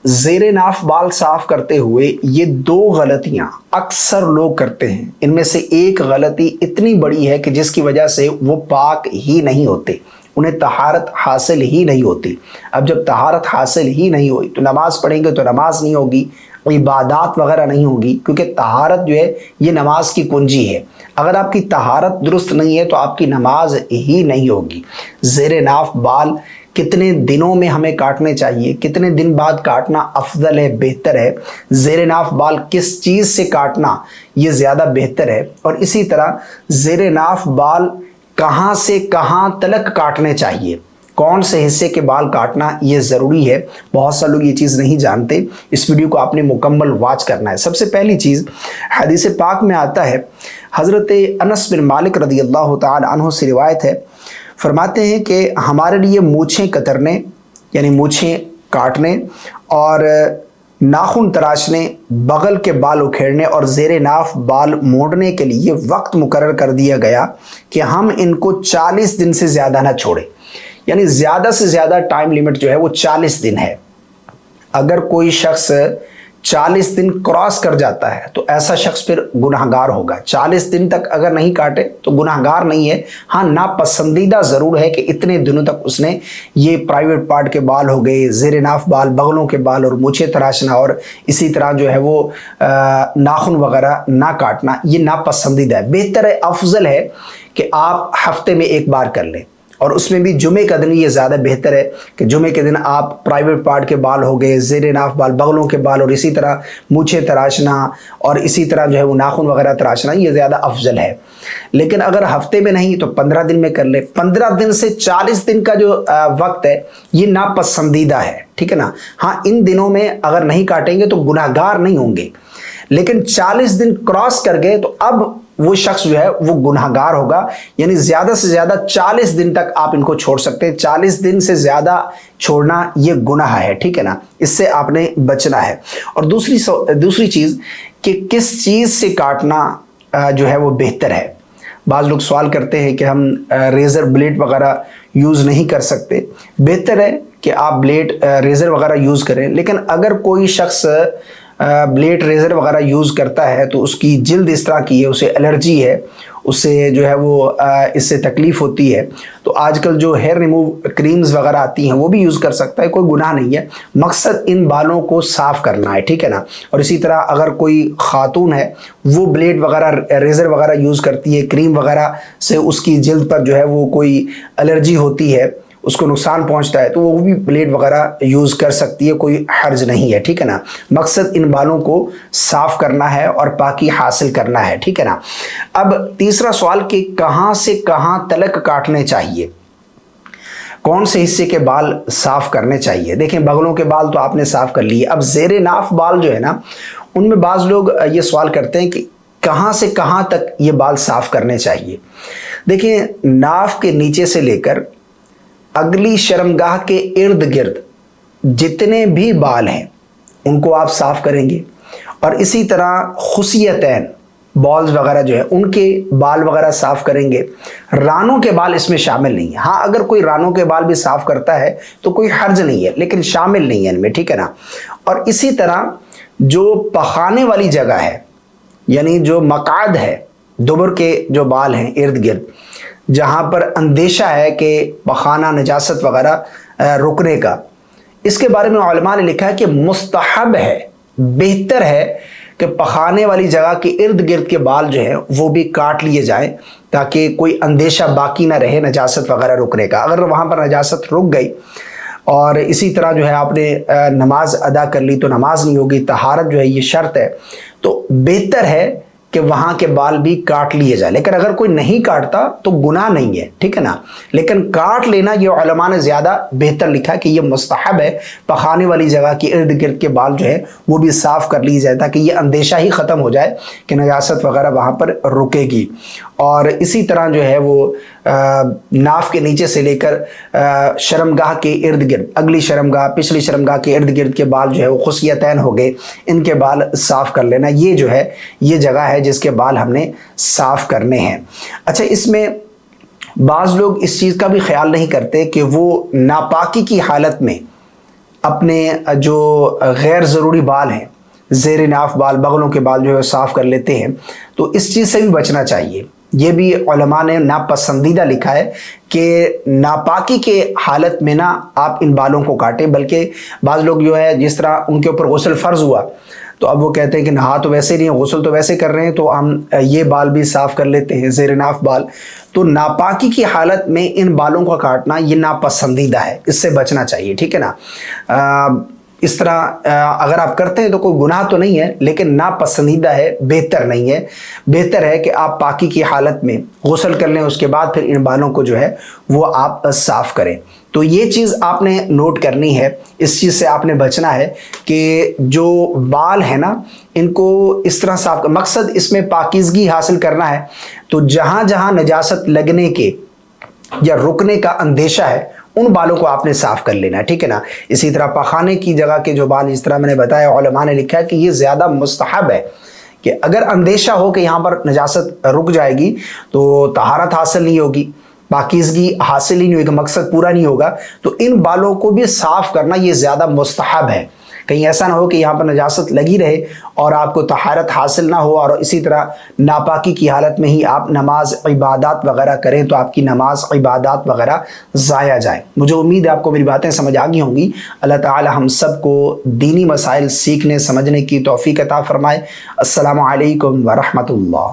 زیر ناف بال صاف کرتے ہوئے یہ دو غلطیاں اکثر لوگ کرتے ہیں. ان میں سے ایک غلطی اتنی بڑی ہے کہ جس کی وجہ سے وہ پاک ہی نہیں ہوتے, انہیں طہارت حاصل ہی نہیں ہوتی. اب جب طہارت حاصل ہی نہیں ہوئی تو نماز پڑھیں گے تو نماز نہیں ہوگی, عبادات وغیرہ نہیں ہوگی, کیونکہ طہارت جو ہے یہ نماز کی کنجی ہے. اگر آپ کی طہارت درست نہیں ہے تو آپ کی نماز ہی نہیں ہوگی. زیر ناف بال کتنے دنوں میں ہمیں کاٹنے چاہیے, کتنے دن بعد کاٹنا افضل ہے, بہتر ہے, زیر ناف بال کس چیز سے کاٹنا یہ زیادہ بہتر ہے, اور اسی طرح زیر ناف بال کہاں سے کہاں تلک کاٹنے چاہیے, کون سے حصے کے بال کاٹنا یہ ضروری ہے. بہت سے لوگ یہ چیز نہیں جانتے, اس ویڈیو کو آپ نے مکمل واچ کرنا ہے. سب سے پہلی چیز حدیث پاک میں آتا ہے, حضرت انس بن مالک رضی اللہ تعالی عنہ سے روایت ہے, فرماتے ہیں کہ ہمارے لیے مونچھیں کترنے یعنی مونچھیں کاٹنے اور ناخن تراشنے, بغل کے بال اکھیڑنے اور زیر ناف بال موڑنے کے لیے وقت مقرر کر دیا گیا کہ ہم ان کو 40 دن سے زیادہ نہ چھوڑیں. یعنی زیادہ سے زیادہ ٹائم لیمٹ جو ہے وہ 40 دن ہے. اگر کوئی شخص 40 دن کراس کر جاتا ہے تو ایسا شخص پھر گناہگار ہوگا. 40 دن تک اگر نہیں کاٹے تو گناہگار نہیں ہے, ہاں ناپسندیدہ ضرور ہے کہ اتنے دنوں تک اس نے یہ پرائیویٹ پارٹ کے بال ہو گئے, زیر ناف بال, بغلوں کے بال اور مونچھیں تراشنا اور اسی طرح جو ہے وہ ناخن وغیرہ نہ کاٹنا, یہ ناپسندیدہ ہے. بہتر ہے, افضل ہے کہ آپ ہفتے میں ایک بار کر لیں, اور اس میں بھی جمعے کا دن یہ زیادہ بہتر ہے کہ جمعے کے دن آپ پرائیویٹ پارٹ کے بال ہو گئے, زیر ناف بال, بغلوں کے بال اور اسی طرح مونچھیں تراشنا اور اسی طرح جو ہے وہ ناخن وغیرہ تراشنا یہ زیادہ افضل ہے. لیکن اگر ہفتے میں نہیں تو 15 دن میں کر لیں. 15 دن سے 40 دن کا جو وقت ہے یہ ناپسندیدہ ہے, ٹھیک ہے نا. ہاں ان دنوں میں اگر نہیں کاٹیں گے تو گناہگار نہیں ہوں گے, لیکن 40 دن کراس کر گئے تو اب وہ شخص جو ہے وہ گناہگار ہوگا. یعنی زیادہ سے زیادہ 40 دن تک آپ ان کو چھوڑ سکتے ہیں, 40 دن سے زیادہ چھوڑنا یہ گناہ ہے, ٹھیک ہے نا, اس سے آپ نے بچنا ہے. اور دوسری چیز کہ کس چیز سے کاٹنا جو ہے وہ بہتر ہے. بعض لوگ سوال کرتے ہیں کہ ہم ریزر بلیڈ وغیرہ یوز نہیں کر سکتے. بہتر ہے کہ آپ بلیڈ ریزر وغیرہ یوز کریں, لیکن اگر کوئی شخص بلیڈ ریزر وغیرہ یوز کرتا ہے تو اس کی جلد اس طرح کی ہے, اسے الرجی ہے, اسے جو ہے وہ اس سے تکلیف ہوتی ہے, تو آج کل جو ہیئر ریموو کریمز وغیرہ آتی ہیں وہ بھی یوز کر سکتا ہے, کوئی گناہ نہیں ہے. مقصد ان بالوں کو صاف کرنا ہے, ٹھیک ہے نا. اور اسی طرح اگر کوئی خاتون ہے وہ بلیڈ وغیرہ ریزر وغیرہ یوز کرتی ہے, کریم وغیرہ سے اس کی جلد پر جو ہے وہ کوئی الرجی ہوتی ہے, اس کو نقصان پہنچتا ہے, تو وہ بھی بلیڈ وغیرہ یوز کر سکتی ہے, کوئی حرج نہیں ہے, ٹھیک ہے نا. مقصد ان بالوں کو صاف کرنا ہے اور پاکی حاصل کرنا ہے, ٹھیک ہے نا. اب تیسرا سوال کہ کہاں سے کہاں تلک کاٹنے چاہیے, کون سے حصے کے بال صاف کرنے چاہیے. دیکھیں بغلوں کے بال تو آپ نے صاف کر لیے. اب زیر ناف بال جو ہے نا, ان میں بعض لوگ یہ سوال کرتے ہیں کہ کہاں سے کہاں تک یہ بال صاف کرنے چاہیے. دیکھیں ناف کے نیچے سے لے کر اگلی شرمگاہ کے ارد گرد جتنے بھی بال ہیں ان کو آپ صاف کریں گے, اور اسی طرح خصیتین بالز وغیرہ جو ہے ان کے بال وغیرہ صاف کریں گے. رانوں کے بال اس میں شامل نہیں ہیں. ہاں اگر کوئی رانوں کے بال بھی صاف کرتا ہے تو کوئی حرج نہیں ہے, لیکن شامل نہیں ہے ان میں, ٹھیک ہے نا. اور اسی طرح جو پخانے والی جگہ ہے یعنی جو مقعد ہے, دبر کے جو بال ہیں ارد گرد, جہاں پر اندیشہ ہے کہ پخانہ نجاست وغیرہ رکنے کا, اس کے بارے میں علماء نے لکھا ہے کہ مستحب ہے, بہتر ہے کہ پخانے والی جگہ کے ارد گرد کے بال جو ہیں وہ بھی کاٹ لیے جائیں تاکہ کوئی اندیشہ باقی نہ رہے نجاست وغیرہ رکنے کا. اگر وہاں پر نجاست رک گئی اور اسی طرح جو ہے آپ نے نماز ادا کر لی تو نماز نہیں ہوگی. طہارت جو ہے یہ شرط ہے, تو بہتر ہے کہ وہاں کے بال بھی کاٹ لیے جائے. لیکن اگر کوئی نہیں کاٹتا تو گناہ نہیں ہے, ٹھیک ہے نا. لیکن کاٹ لینا یہ علماء نے زیادہ بہتر لکھا کہ یہ مستحب ہے. پخانے والی جگہ کے ارد گرد کے بال جو ہے وہ بھی صاف کر لیے جائے تاکہ یہ اندیشہ ہی ختم ہو جائے کہ نجاست وغیرہ وہاں پر رکے گی. اور اسی طرح جو ہے وہ ناف کے نیچے سے لے کر شرمگاہ کے ارد گرد, اگلی شرمگاہ پچھلی شرمگاہ کے ارد گرد کے بال جو ہے وہ خصیتین ہو گئے, ان کے بال صاف کر لینا. یہ جو ہے یہ جگہ ہے جس کے بال ہم نے صاف کرنے ہیں. اچھا, اس میں بعض لوگ اس چیز کا بھی خیال نہیں کرتے کہ وہ ناپاکی کی حالت میں اپنے جو غیر ضروری بال ہیں، زیر ناف بال، بغلوں کے بال جو ہے صاف کر لیتے ہیں، تو اس چیز سے بھی بچنا چاہیے۔ یہ بھی علماء نے ناپسندیدہ لکھا ہے کہ ناپاکی کے حالت میں نہ آپ ان بالوں کو کاٹیں، بلکہ بعض لوگ جو ہے جس طرح ان کے اوپر غسل فرض ہوا تو اب وہ کہتے ہیں کہ نہا تو ویسے نہیں ہے، غسل تو ویسے کر رہے ہیں، تو ہم یہ بال بھی صاف کر لیتے ہیں، زیر ناف بال۔ تو ناپاکی کی حالت میں ان بالوں کا کاٹنا یہ ناپسندیدہ ہے، اس سے بچنا چاہیے، ٹھیک ہے نا۔ اس طرح اگر آپ کرتے ہیں تو کوئی گناہ تو نہیں ہے، لیکن ناپسندیدہ ہے، بہتر نہیں ہے۔ بہتر ہے کہ آپ پاکی کی حالت میں غسل کر لیں، اس کے بعد پھر ان بالوں کو جو ہے وہ آپ صاف کریں۔ تو یہ چیز آپ نے نوٹ کرنی ہے، اس چیز سے آپ نے بچنا ہے کہ جو بال ہے نا ان کو اس طرح صاف کر، مقصد اس میں پاکیزگی حاصل کرنا ہے۔ تو جہاں جہاں نجاست لگنے کے یا رکنے کا اندیشہ ہے ان بالوں کو آپ نے صاف کر لینا ہے، ٹھیک ہے نا۔ اسی طرح پخانے کی جگہ کے جو بال، اس طرح میں نے بتایا، علماء نے لکھا ہے کہ یہ زیادہ مستحب ہے کہ اگر اندیشہ ہو کہ یہاں پر نجاست رک جائے گی تو طہارت حاصل نہیں ہوگی، پاکیزگی حاصل ہی نہیں ہوگی، مقصد پورا نہیں ہوگا، تو ان بالوں کو بھی صاف کرنا یہ زیادہ مستحب ہے۔ کہیں ایسا نہ ہو کہ یہاں پر نجاست لگی رہے اور آپ کو طہارت حاصل نہ ہو، اور اسی طرح ناپاکی کی حالت میں ہی آپ نماز عبادات وغیرہ کریں تو آپ کی نماز عبادات وغیرہ ضائع جائیں۔ مجھے امید ہے آپ کو میری باتیں سمجھ آ گئی ہوں گی۔ اللہ تعالی ہم سب کو دینی مسائل سیکھنے سمجھنے کی توفیق عطا فرمائے۔ السلام علیکم ورحمۃ اللہ۔